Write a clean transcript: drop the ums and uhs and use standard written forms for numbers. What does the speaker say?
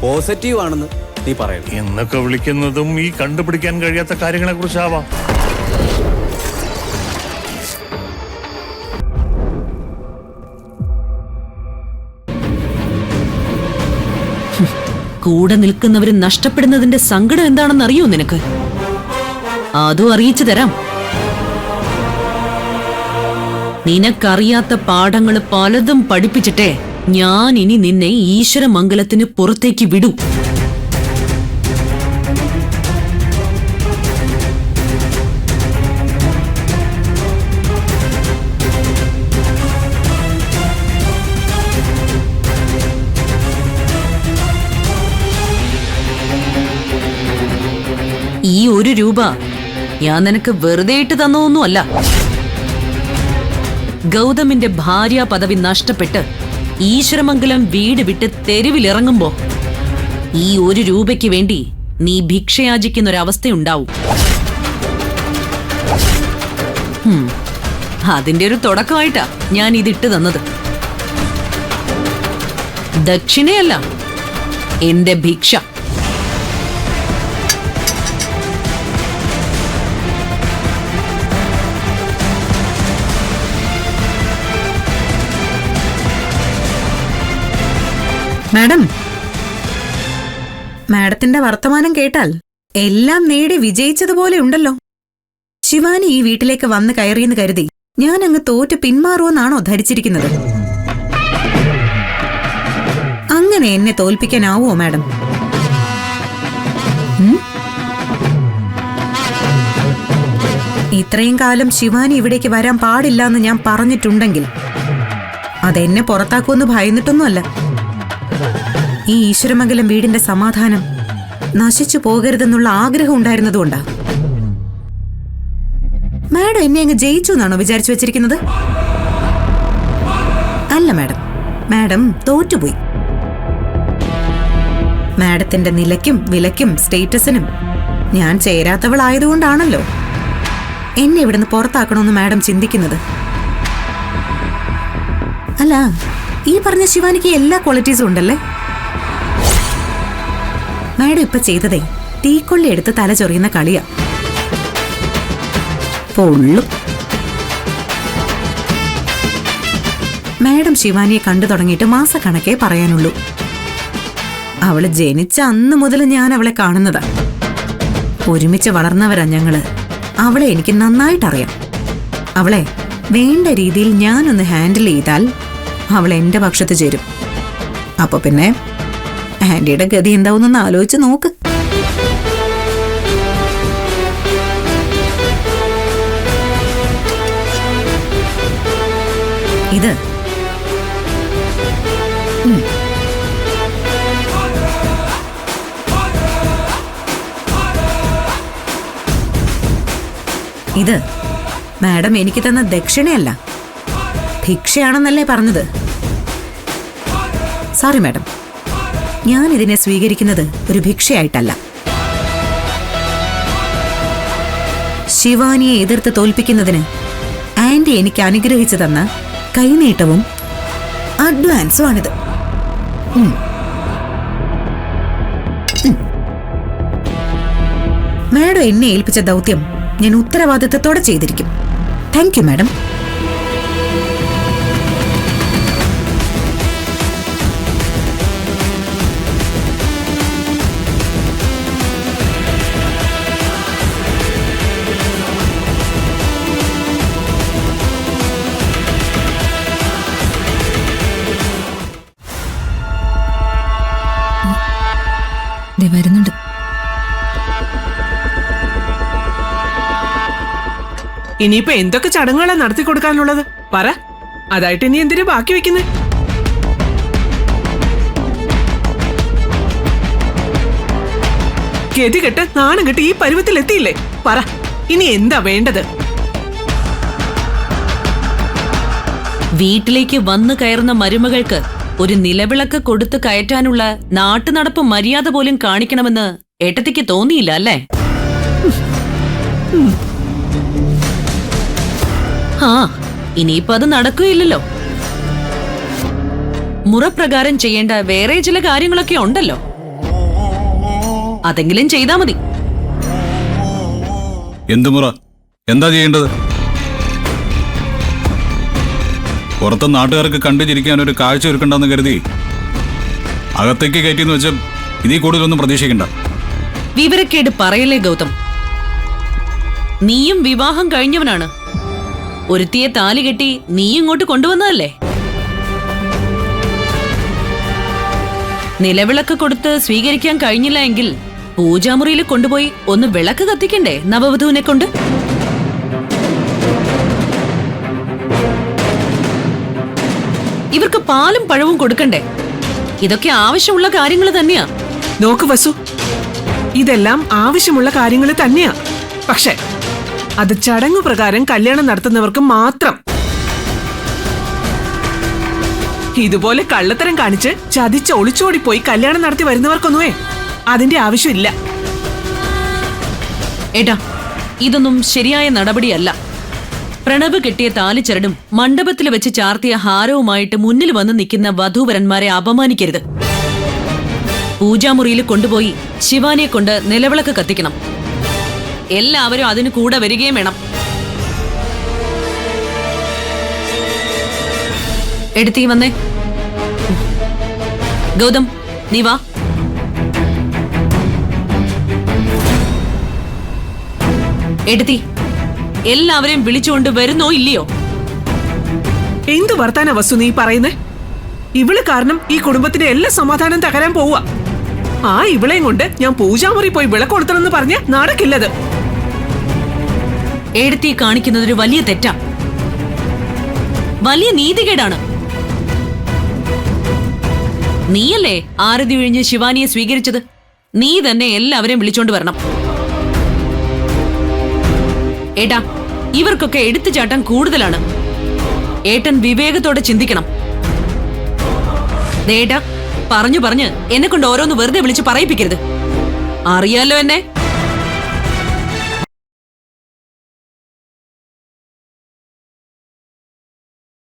Positive ആണെന്ന് നീ പറയുന്നു. എന്നൊക്കെ വിളിക്കുന്നതും ഈ കണ്ടുപിടിക്കാൻ കഴിയാത്ത കാര്യങ്ങളെ കുറിച്ചാവാം. കൂടെ നിൽക്കുന്നവര് നഷ്ടപ്പെടുന്നതിന്റെ സങ്കടം എന്താണെന്ന് അറിയോ നിനക്ക്? അതും അറിയിച്ചു തരാം. നിനക്കറിയാത്ത പാഠങ്ങൾ പലതും പഠിപ്പിച്ചിട്ടേ ഞാൻ ഇനി നിന്നെ ഈശ്വരമംഗലത്തിന് പുറത്തേക്ക് വിടൂ. ഈ 1 രൂപ ഞാൻ നിനക്ക് വെറുതെ ഇട്ട് തന്നതൊന്നുമല്ല. ഗൗതമിന്റെ ഭാര്യ പദവി നഷ്ടപ്പെട്ട് ഈശ്വരമംഗലം വീട് വിട്ട് തെരുവിലിറങ്ങുമ്പോ ഈ 1 രൂപയ്ക്ക് വേണ്ടി നീ ഭിക്ഷയാചിക്കുന്നൊരവസ്ഥയുണ്ടാവും. അതിന്റെ ഒരു തുടക്കമായിട്ടാ ഞാൻ ഇതിട്ട് തന്നത്. ദക്ഷിണയല്ല, എന്റെ ഭിക്ഷ. മാഡം, മാഡത്തിന്റെ വർത്തമാനം കേട്ടാൽ എല്ലാം നേടി വിജയിച്ചതുപോലെ ഉണ്ടല്ലോ. ശിവാനി ഈ വീട്ടിലേക്ക് വന്ന് കയറിയെന്ന് കരുതി ഞാൻ അങ്ങ് തോറ്റ് പിന്മാറുമെന്നാണോ ധരിച്ചിരിക്കുന്നത്? അങ്ങനെ എന്നെ തോൽപ്പിക്കാനാവോ മാഡം? ഇത്രയും കാലം ശിവാനി ഇവിടേക്ക് വരാൻ പാടില്ല എന്ന് ഞാൻ പറഞ്ഞിട്ടുണ്ടെങ്കിൽ അതെന്നെ പുറത്താക്കുമെന്ന് ഭയന്നിട്ടൊന്നുമല്ല. ഈ ഈശ്വരമംഗലം വീടിന്റെ സമാധാനം നശിച്ചു പോകരുതെന്നുള്ള ആഗ്രഹം ഉണ്ടായിരുന്നതുകൊണ്ടാ. മാഡം എന്നെ അങ്ങ് ജയിച്ചു എന്നാണോ വിചാരിച്ചു വെച്ചിരിക്കുന്നത്? അല്ല മാഡം, മാഡം തോറ്റുപോയി. മാഡത്തിന്റെ നിലയ്ക്കും വിലയ്ക്കും സ്റ്റേറ്റസിനും ഞാൻ ചേരാത്തവളായതുകൊണ്ടാണല്ലോ എന്നെ ഇവിടുന്ന് പുറത്താക്കണമെന്ന് മാഡം ചിന്തിക്കുന്നത്. അല്ല, ഈ പറഞ്ഞ ശിവാനിക്ക് എല്ലാ ക്വാളിറ്റീസും ഉണ്ടല്ലേ? മാഡം ഇപ്പൊ ചെയ്തതേ തീക്കൊള്ളി എടുത്ത് തല ചൊറിയുന്ന കളിയാ. പൊള്ളും. മാഡം ശിവാനിയെ കണ്ടു തുടങ്ങിയിട്ട് മാസക്കണക്കേ പറയാനുള്ളൂ. അവള് ജനിച്ച അന്ന് മുതൽ ഞാൻ അവളെ കാണുന്നതാ. ഒരുമിച്ച് വളർന്നവരാ ഞങ്ങള്. അവളെ എനിക്ക് നന്നായിട്ടറിയാം. അവളെ വേണ്ട രീതിയിൽ ഞാനൊന്ന് ഹാൻഡിൽ ചെയ്താൽ അവൾ എന്റെ പക്ഷത്ത് ചേരും. അപ്പൊ പിന്നെ ആന്റിയുടെ ഗതി എന്താവുന്നൊന്ന് ആലോചിച്ച് നോക്ക്. ഇത് ഇത് മാഡം എനിക്ക് തന്ന ദക്ഷിണയല്ല, ഭിക്ഷയാണെന്നല്ലേ പറഞ്ഞത്? സോറി മാഡം, ഞാൻ ഇതിനെ സ്വീകരിക്കുന്നത് ഒരു ഭിക്ഷയായിട്ടല്ല. ശിവാനിയെ എതിർത്ത് തോൽപ്പിക്കുന്നതിന് ആന്റി എനിക്ക് അനുഗ്രഹിച്ചു തന്ന കൈനീട്ടവും അഡ്വാൻസുമാണിത്. മാഡം എന്നെ ഏൽപ്പിച്ച ദൗത്യം ഞാൻ ഉത്തരവാദിത്തത്തോടെ ചെയ്തിരിക്കും. Thank you madam. വരുന്നുണ്ട്. ഇനിയിപ്പോ എന്തൊക്കെ ചടങ്ങുകളാ നടത്തി കൊടുക്കാനുള്ളത് പറ. അതായിട്ട് ഇനി എന്തിനു ബാക്കി വെക്കുന്നേ? ഗതി കെട്ട് നാണം കെട്ട് ഈ പരുവത്തിൽ എത്തിയില്ലേ? പറ, ഇനി എന്താ വേണ്ടത്? വീട്ടിലേക്ക് വന്നു കയറുന്ന മരുമകൾക്ക് ഒരു നിലവിളക്ക് കൊടുത്ത് കയറ്റാനുള്ള നാട്ടുനടപ്പ് മര്യാദ പോലും കാണിക്കണമെന്ന് ഏട്ടത്തിക്ക് തോന്നിയില്ല അല്ലേ? ആ, ഇനിയിപ്പോ അത് നടക്കുകയില്ലല്ലോ. മുറപ്രകാരം ചെയ്യേണ്ട വേറെ ചില കാര്യങ്ങളൊക്കെ ഉണ്ടല്ലോ. അതെങ്കിലും ചെയ്താ മതി. എന്ത് മുറ? എന്താ ചെയ്യേണ്ടത്? പുറത്ത് നാട്ടുകാർക്ക് കണ്ടു ചിരിക്കാൻ ഒരു കാഴ്ച ഒരുക്കണ്ടെന്ന് കരുതി അകത്തേക്ക് കയറ്റിയെന്ന് വെച്ച് ഇതിൽ കൂടുതലൊന്നും പ്രതീക്ഷിക്കണ്ട. വിവരക്കേട് പറയല്ലേ ഗൗതം. നീയും വിവാഹം കഴിഞ്ഞവനാണ്. ഒരുത്തിയെ താലി കെട്ടി നീ ഇങ്ങോട്ട് കൊണ്ടുവന്നതല്ലേ? നിലവിളക്ക് കൊടുത്ത് സ്വീകരിക്കാൻ കഴിഞ്ഞില്ല എങ്കിൽ പൂജാമുറിയിൽ കൊണ്ടുപോയി ഒന്ന് വിളക്ക് കത്തിക്കണ്ടേ നവവധുവിനെ കൊണ്ട്? ഇവർക്ക് പാലും പഴവും കൊടുക്കണ്ടേ? ഇതൊക്കെ ആവശ്യമുള്ള കാര്യങ്ങൾ തന്നെയാ. നോക്ക് വസു, ഇതെല്ലാം ആവശ്യമുള്ള കാര്യങ്ങൾ തന്നെയാ. പക്ഷെ അത് ചടങ്ങു പ്രകാരം കല്യാണം നടത്തുന്നവർക്ക് മാത്രം. ഇതുപോലെ കള്ളത്തരം കാണിച്ച് ചതിച്ച് ഒളിച്ചോടിപ്പോയി കല്യാണം നടത്തി വരുന്നവർക്കൊന്നുമേ അതിന്റെ ആവശ്യമില്ല. ഏട്ടാ, ഇതൊന്നും ശരിയായ നടപടിയല്ല. പ്രണവ് കെട്ടിയ താലിച്ചരടും മണ്ഡപത്തിൽ വെച്ച് ചാർത്തിയ ഹാരവുമായിട്ട് മുന്നിൽ വന്ന് നിൽക്കുന്ന വധൂവരന്മാരെ അപമാനിക്കരുത്. പൂജാമുറിയിൽ കൊണ്ടുപോയി ശിവാനിയെ കൊണ്ട് നിലവിളക്ക് കത്തിക്കണം. എല്ലാവരും അതിന് കൂടെ വരികയും വേണം. എടുത്തീ വന്നേ. ഗൗതം, നീ വാ. എടുത്തി എല്ലാവരെയും വിളിച്ചുകൊണ്ട് വരുന്നോ ഇല്ലയോ? എന്തു വർത്താന വസു നീ പറയുന്നേ? ഇവള് കാരണം ഈ കുടുംബത്തിന്റെ എല്ലാ സമാധാനം തകരാൻ പോവുക. ആ ഇവളെയും കൊണ്ട് ഞാൻ പൂജാമുറി പോയി വിളക്ക് കൊടുത്തണമെന്ന് പറഞ്ഞ് നടക്കില്ലത്. എടുത്തി കാണിക്കുന്നതൊരു വലിയ തെറ്റാ, വലിയ നീതികേടാണ്. നീയല്ലേ ആരതി ഒഴിഞ്ഞ് ശിവാനിയെ സ്വീകരിച്ചത്? നീ തന്നെ എല്ലാവരെയും വിളിച്ചോണ്ട് വരണം. ഏട്ടാ, ഇവർക്കൊക്കെ എടുത്തുചാട്ടം കൂടുതലാണ്. ഏട്ടൻ വിവേകത്തോടെ ചിന്തിക്കണം. ഏട്ടാ, പറഞ്ഞു പറഞ്ഞ് എന്നെ കൊണ്ട് ഓരോന്ന് വെറുതെ വിളിച്ച് പറയിപ്പിക്കരുത്. അറിയാലോ എന്നെ.